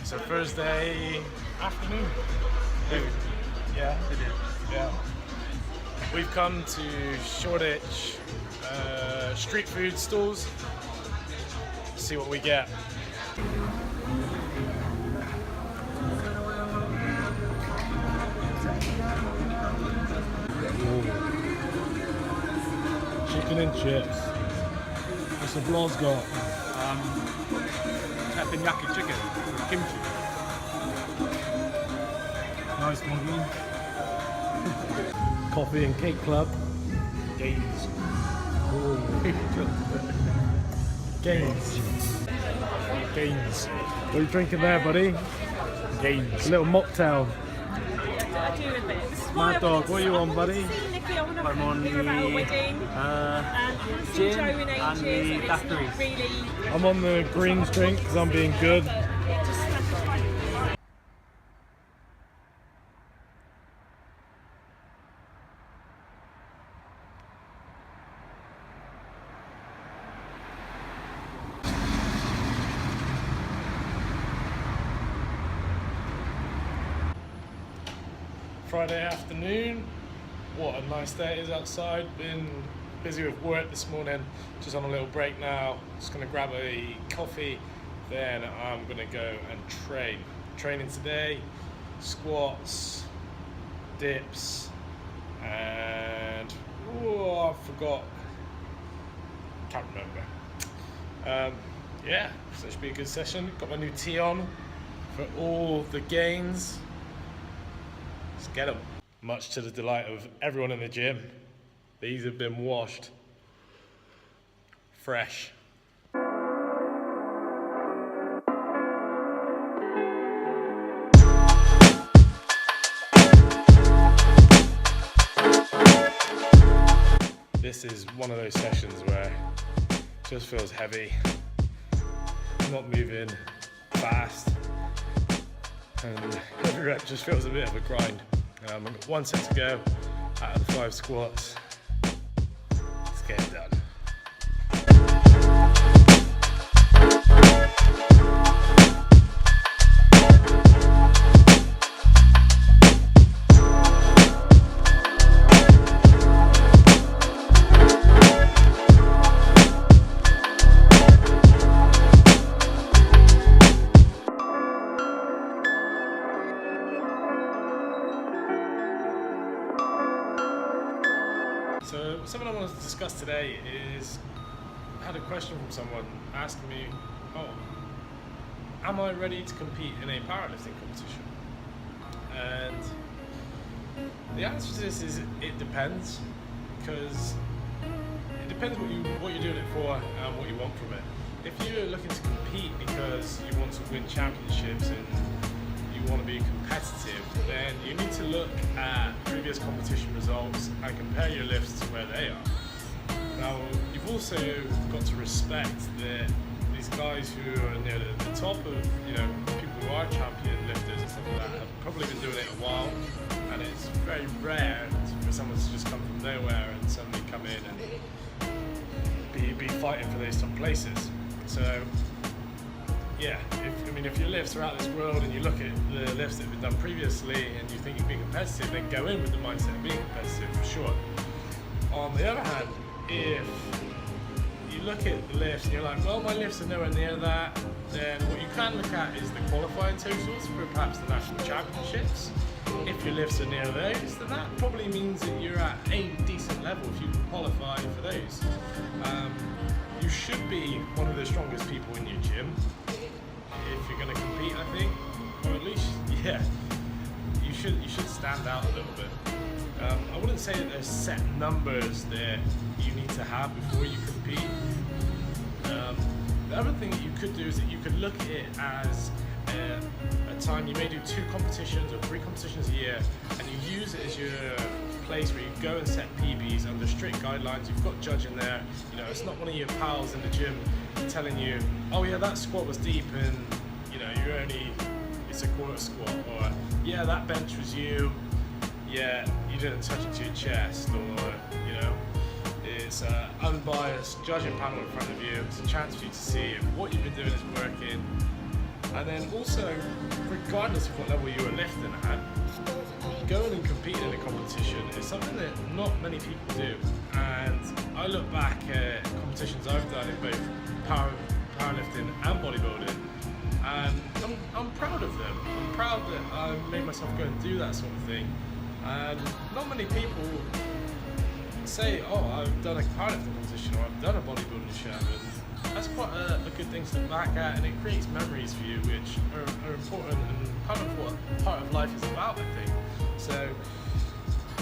So Thursday afternoon. Yeah. Yeah. We've come to Shoreditch street food stalls. See what we get. Chicken and chips. What's the vlog's got? Teppanyaki chicken with kimchi. Nice monkey. Coffee and cake club. Gains. Gains. Gains. What are you drinking there, buddy? Gains. A little mocktail. I do a bit. Mad Dog, what are you on, buddy? I'm on the gin and the daiquiris. Really, I'm on the greens drink because I'm being good. Friday afternoon. What a nice day it is outside. Been busy with work this morning. Just on a little break now. Just gonna grab a coffee. Then I'm gonna go and train. Training today, squats, dips, and I forgot. Can't remember. Yeah, so it should be a good session. Got my new tee on for all the gains. Let's get them. Much to the delight of everyone in the gym, these have been washed fresh. This is one of those sessions where it just feels heavy, not moving fast, and every rep just feels a bit of a grind. I've got one set to go out of the 5 squats. Let's get it done. So something I wanted to discuss today is, I had a question from someone asking me, am I ready to compete in a powerlifting competition? And the answer to this is it depends, because it depends what you're doing it for and what you want from it. If you're looking to compete because you want to win championships and you want to be competitive, then you need to look at previous competition results and compare your lifts to where they are. Now, you've also got to respect that these guys who are near the top of, people who are champion lifters and stuff like that have probably been doing it a while, and it's very rare for someone to just come from nowhere and suddenly come in and be fighting for those top places. So yeah, if your lifts are out of this world and you look at the lifts that have been done previously and you think you're being competitive, then go in with the mindset of being competitive for sure. On the other hand, if you look at the lifts and you're like, well, my lifts are nowhere near that, then what you can look at is the qualifying totals for perhaps the national championships. If your lifts are near those, then that probably means that you're at a decent level if you qualify for those. You should be one of the strongest people in your gym if you're going to compete, I think, or at least, yeah, you should stand out a little bit. I wouldn't say that there's set numbers that you need to have before you compete. The other thing that you could do is that you could look at it as a time you may do 2 competitions or 3 competitions a year, and you use it as your place where you go and set PBs under strict guidelines. You've got judging there. It's not one of your pals in the gym telling you, oh yeah, that squat was deep and it's a quarter squat, or yeah, that bench was you, yeah, you didn't touch it to your chest, or it's an unbiased judging panel in front of you. It's a chance for you to see if what you've been doing is working, And then also, regardless of what level you were lifting at, going and competing in a competition is something that not many people do. And I look back at competitions I've done in both powerlifting and bodybuilding, and I'm proud of them. I'm proud that I made myself go and do that sort of thing. And not many people say, oh, I've done a powerlifting competition, or I've done a bodybuilding show. And that's quite a good thing to look back at, and it creates memories for you, which are important and kind of what part of life is about, I think. So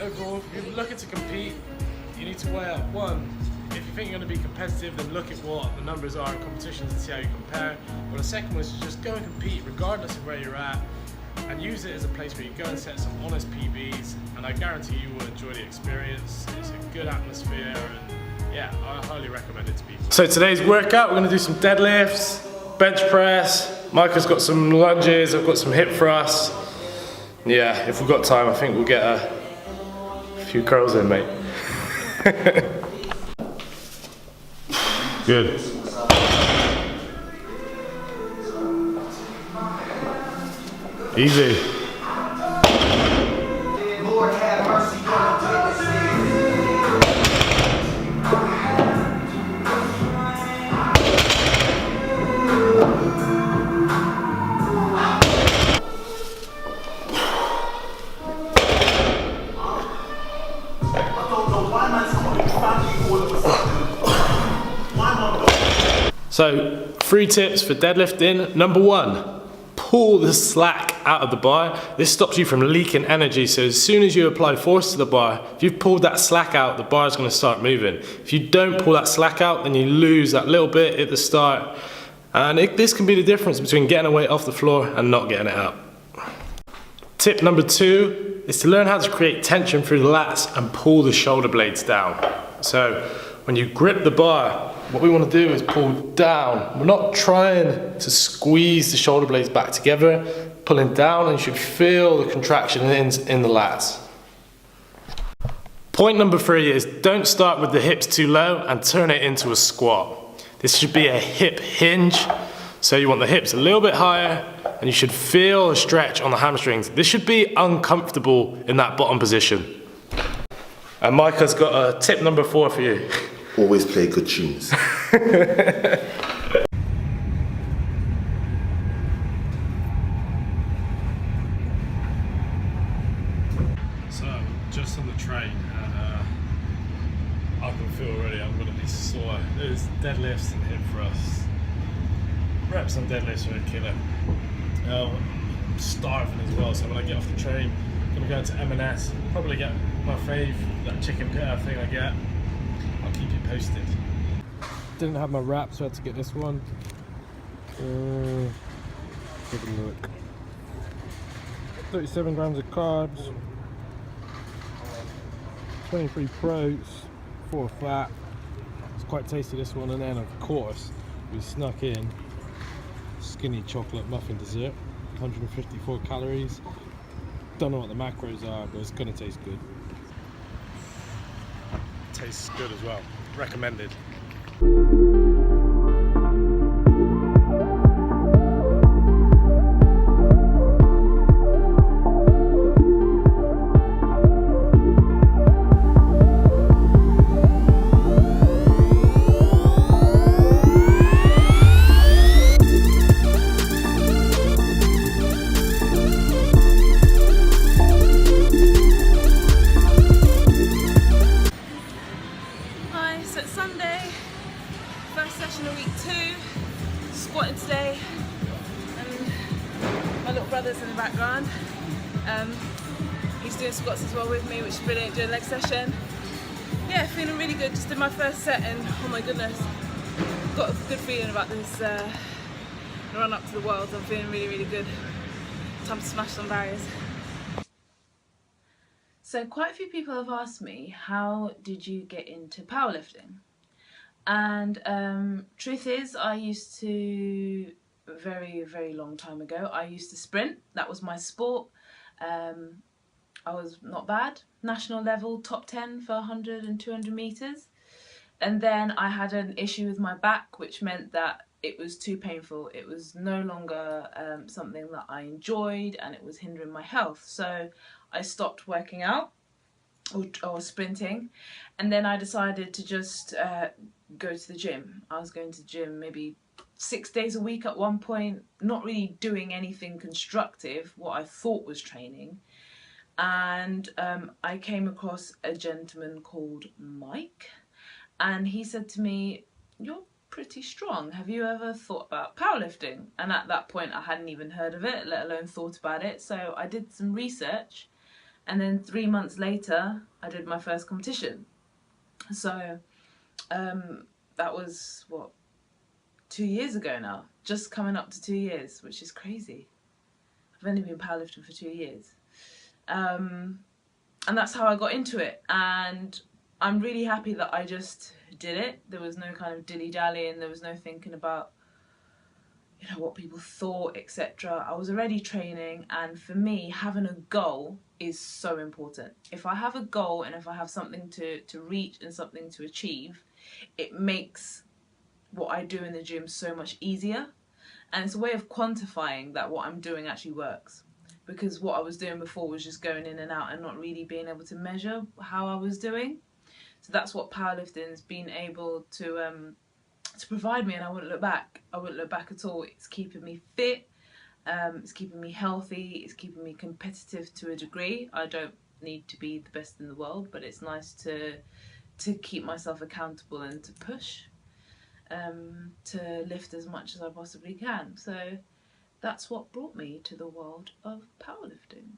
overall, if you're looking to compete, you need to weigh up, one, if you think you're going to be competitive, then look at what the numbers are in competitions and see how you compare. But the second one is just go and compete regardless of where you're at, and use it as a place where you go and set some honest PBs, and I guarantee you will enjoy the experience. It's a good atmosphere, and yeah, I highly recommend it to people. So today's workout, we're going to do some deadlifts, bench press. Micah's got some lunges, I've got some hip thrusts. Yeah, if we've got time, I think we'll get a few curls in, mate. Good. Easy. Lord have mercy on So, 3 tips for deadlifting. Number 1, pull the slack out of the bar. This stops you from leaking energy, so as soon as you apply force to the bar, if you've pulled that slack out, the bar is going to start moving. If you don't pull that slack out, then you lose that little bit at the start. And this can be the difference between getting a weight off the floor and not getting it out. Tip number 2 is to learn how to create tension through the lats and pull the shoulder blades down. So when you grip the bar, what we want to do is pull down. We're not trying to squeeze the shoulder blades back together, pulling down, and you should feel the contraction in the lats. Point number 3 is don't start with the hips too low and turn it into a squat. This should be a hip hinge. So you want the hips a little bit higher, and you should feel a stretch on the hamstrings. This should be uncomfortable in that bottom position. And Micah's got a tip number 4 for you. Always play good tunes. So, just on the train, and I can feel already I'm going to be sore. There's deadlifts and hip thrusts. Reps on deadlifts are a killer. I'm starving as well, so when I get off the train, I'm going to go into M&S, probably get my fave, that chicken pitta thing I get. I'll keep you posted. Didn't have my wrap, so I had to get this one. Take a look. 37 grams of carbs, 23 proteins, 4 fat. It's quite tasty, this one. And then of course we snuck in skinny chocolate muffin dessert, 154 calories. Don't know what the macros are, but it's gonna taste good. Tastes good as well. Recommended. Squatting today, and my little brother's in the background. He's doing squats as well with me, which is brilliant, doing leg session. Yeah, feeling really good. Just did my first set, and oh my goodness, got a good feeling about this run up to the Worlds. I'm feeling really, really good. Time to smash some barriers. So quite a few people have asked me, how did you get into powerlifting? And truth is, I used to, very long time ago, I used to sprint. That was my sport. I was not bad, national level, top 10 for 100 and 200 meters. And then I had an issue with my back, which meant that it was too painful. It was no longer something that I enjoyed, and it was hindering my health. So I stopped working out or sprinting, and then I decided to just go to the gym. I was going to the gym maybe 6 days a week at one point, not really doing anything constructive, what I thought was training. And I came across a gentleman called Mike, and he said to me, "You're pretty strong. Have you ever thought about powerlifting?" And at that point I hadn't even heard of it, let alone thought about it. So I did some research, and then 3 months later I did my first competition. So that was, what, 2 years ago now, just coming up to 2 years, which is crazy. I've only been powerlifting for 2 years. And that's how I got into it, and I'm really happy that I just did it. There was no kind of dilly-dallying, there was no thinking about, you know, what people thought, etc. I was already training, and for me, having a goal is so important. If I have a goal and if I have something to reach and something to achieve, it makes what I do in the gym so much easier, and it's a way of quantifying that what I'm doing actually works. Because what I was doing before was just going in and out and not really being able to measure how I was doing. So that's what powerlifting's been able to provide me, and I wouldn't look back. I wouldn't look back at all. It's keeping me fit, it's keeping me healthy, it's keeping me competitive to a degree. I don't need to be the best in the world, but it's nice to keep myself accountable and to push, to lift as much as I possibly can. So that's what brought me to the world of powerlifting.